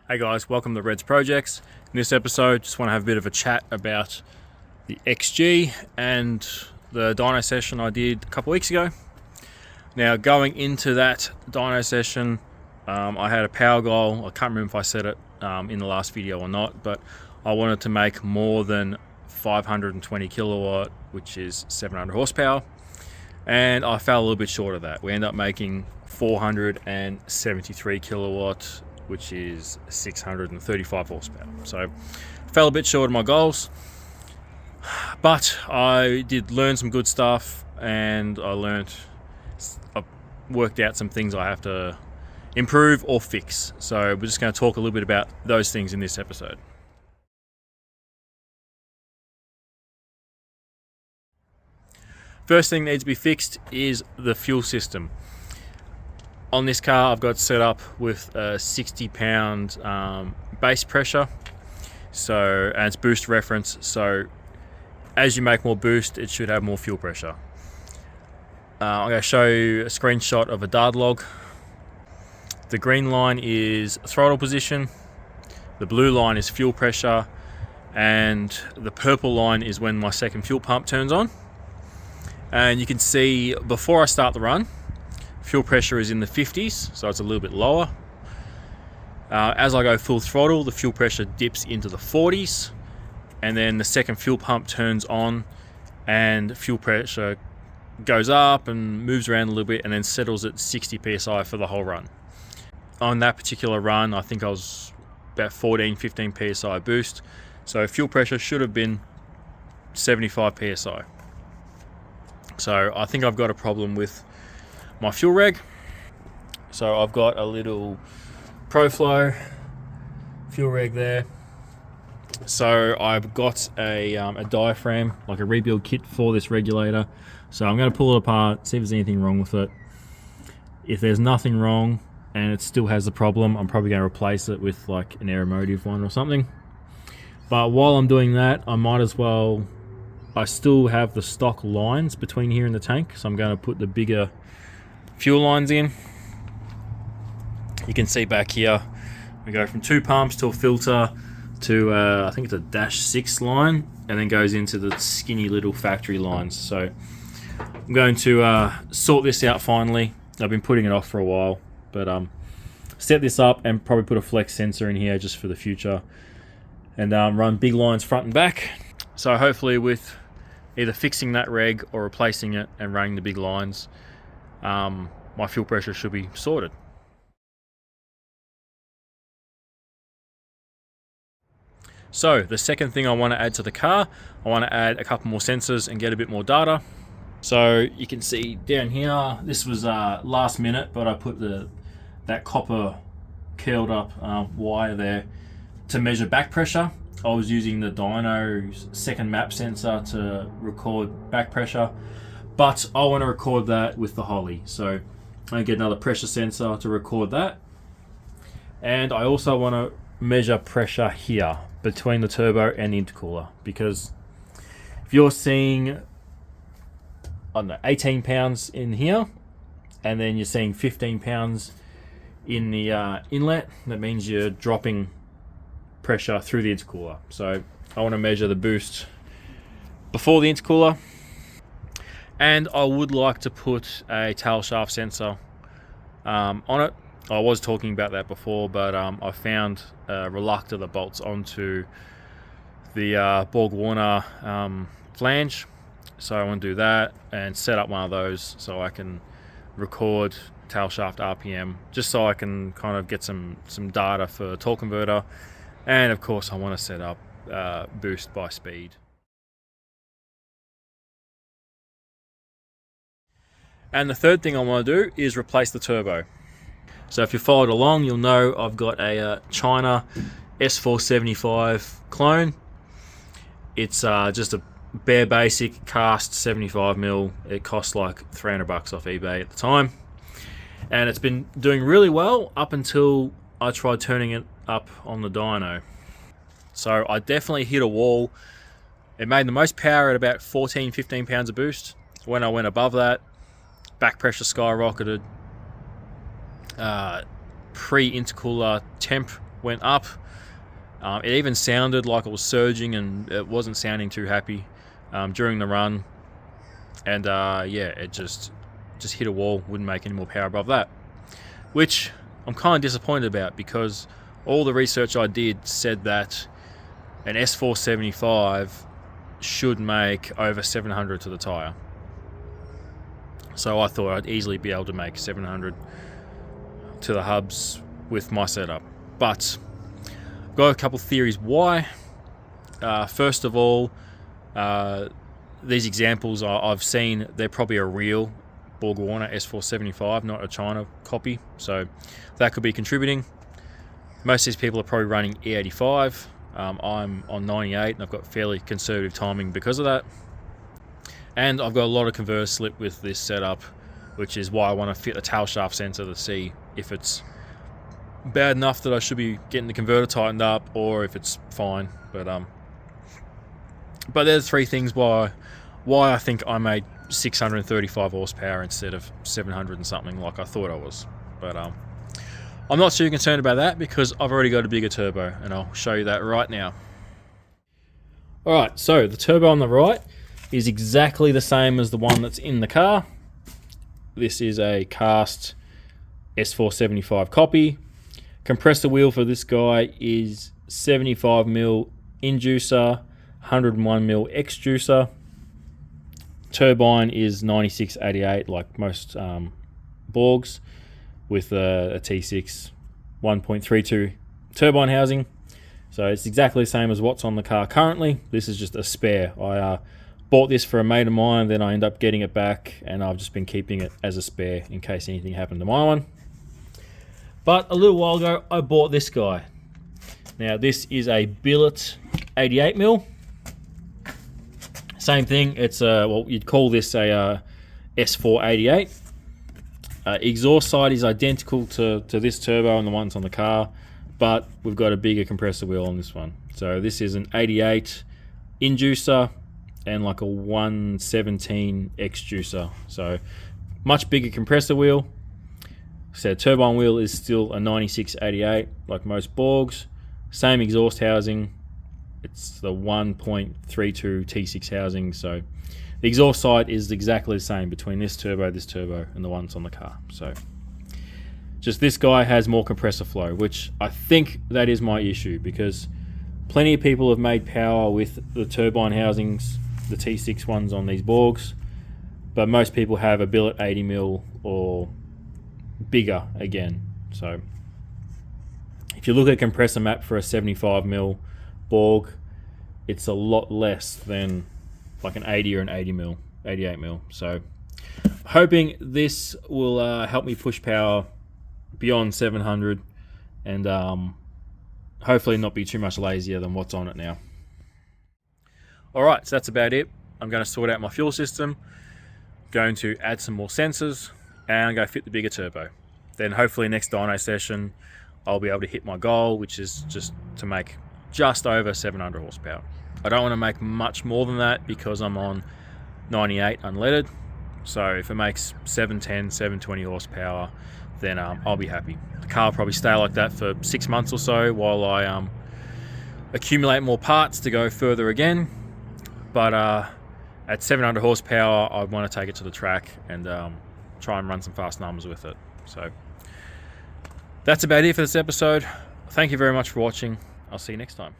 Hey guys, welcome to Red's Projects. In this episode, just want to have a bit of a chat about the XG and the dyno session I did a couple weeks ago. Now, going into that dyno session, I had a power goal. I can't remember if I said it in the last video or not, but I wanted to make more than 520 kilowatt, which is 700 horsepower, and I fell a little bit short of that. We ended up making 473 kilowatt, which is 635 horsepower. So fell a bit short of my goals, but I did learn some good stuff, and I worked out some things I have to improve or fix. So we're just going to talk a little bit about those things in this episode. First thing that needs to be fixed is the fuel system. On this car, I've got set up with a 60 pound base pressure, and it's boost reference. So as you make more boost, it should have more fuel pressure. I'm going to show you a screenshot of a data log. The green line is throttle position, the blue line is fuel pressure, and the purple line is when my second fuel pump turns on. And you can see before I start the run, fuel pressure is in the 50s, so it's a little bit lower. As I go full throttle, the fuel pressure dips into the 40s, and then the second fuel pump turns on and fuel pressure goes up and moves around a little bit and then settles at 60 psi for the whole run. On that particular run, I think I was about 15 psi boost, so fuel pressure should have been 75 psi. So I think I've got a problem with my fuel reg. So I've got a little ProFlow fuel reg there. So I've got a diaphragm, like a rebuild kit for this regulator. So I'm going to pull it apart, see if there's anything wrong with it. If there's nothing wrong and it still has the problem, I'm probably going to replace it with like an Aeromotive one or something. But while I'm doing that, I still have the stock lines between here and the tank, so I'm going to put the bigger fuel lines in. You can see back here, we go from 2 pumps to a filter to I think it's a -6 line, and then goes into the skinny little factory lines. So I'm going to sort this out finally. I've been putting it off for a while, but set this up and probably put a flex sensor in here just for the future, and run big lines front and back. So hopefully with either fixing that reg or replacing it and running the big lines, my fuel pressure should be sorted. So the second thing I want to add to the car, I want to add a couple more sensors and get a bit more data. So you can see down here, this was last minute, but I put that copper curled up wire there to measure back pressure. I was using the Dyno's second map sensor to record back pressure, but I want to record that with the Holly. So I get another pressure sensor to record that. And I also want to measure pressure here between the turbo and the intercooler, because if you're seeing, I don't know, 18 pounds in here, and then you're seeing 15 pounds in the inlet, that means you're dropping pressure through the intercooler. So I want to measure the boost before the intercooler, and I would like to put a tail shaft sensor on it. I was talking about that before, but I found a reluctor that bolts onto the Borg-Warner flange, so I want to do that and set up one of those so I can record tail shaft RPM, just so I can kind of get some data for the torque converter. And of course I want to set up boost by speed. And the third thing I want to do is replace the turbo. So if you followed along, you'll know I've got a China S475 clone. It's just a bare basic cast 75mm. It cost like $300 off eBay at the time. And it's been doing really well up until I tried turning it up on the dyno. So I definitely hit a wall. It made the most power at about 15 pounds of boost. When I went above that, back pressure skyrocketed. Pre-intercooler temp went up. It even sounded like it was surging, and it wasn't sounding too happy during the run. And it just hit a wall, wouldn't make any more power above that, which I'm kind of disappointed about, because all the research I did said that an S475 should make over 700 to the tyre. So I thought I'd easily be able to make 700 to the hubs with my setup. But I've got a couple theories why. First of all, these examples I've seen, they're probably a real Borg Warner S475, not a China copy. So that could be contributing. Most of these people are probably running E85. I'm on 98 and I've got fairly conservative timing because of that. And I've got a lot of converter slip with this setup, which is why I want to fit a tail shaft sensor to see if it's bad enough that I should be getting the converter tightened up, or if it's fine. But there's three things why I think I made 635 horsepower instead of 700 and something like I thought I was. But I'm not too concerned about that, because I've already got a bigger turbo, and I'll show you that right now. Alright, so the turbo on the right is exactly the same as the one that's in the car. This is a cast S475 copy. Compressor wheel for this guy is 75mm inducer, 101mm extruder. Turbine is 9688, like most Borgs, with a T6 1.32 turbine housing. So it's exactly the same as what's on the car currently. This is just a spare. I bought this for a mate of mine, then I ended up getting it back, and I've just been keeping it as a spare in case anything happened to my one. But a little while ago, I bought this guy. Now this is a billet 88mm. Same thing, it's well, you'd call this a S488. Exhaust side is identical to this turbo and the ones on the car, but we've got a bigger compressor wheel on this one. So this is an 88 inducer and like a 117 extruder. So much bigger compressor wheel. So turbine wheel is still a 9688 like most Borgs. Same exhaust housing. It's the 1.32 T6 housing. So the exhaust side is exactly the same between this turbo, and the ones on the car. So just this guy has more compressor flow, which I think that is my issue, because plenty of people have made power with the turbine housings, the T6 ones on these Borgs, but most people have a billet 80mm or bigger again. So if you look at compressor map for a 75mm Borg, it's a lot less than like an 80 or an 80mm, 88mm. So hoping this will help me push power beyond 700, and hopefully not be too much lazier than what's on it now. Alright, so that's about it. I'm going to sort out my fuel system, going to add some more sensors, and go fit the bigger turbo. Then hopefully next dyno session I'll be able to hit my goal, which is just to make just over 700 horsepower. I don't want to make much more than that because I'm on 98 unleaded. So if it makes 710, 720 horsepower, then I'll be happy. The car will probably stay like that for 6 months or so while I accumulate more parts to go further again. But at 700 horsepower, I want to take it to the track and try and run some fast numbers with it. So that's about it for this episode. Thank you very much for watching. I'll see you next time.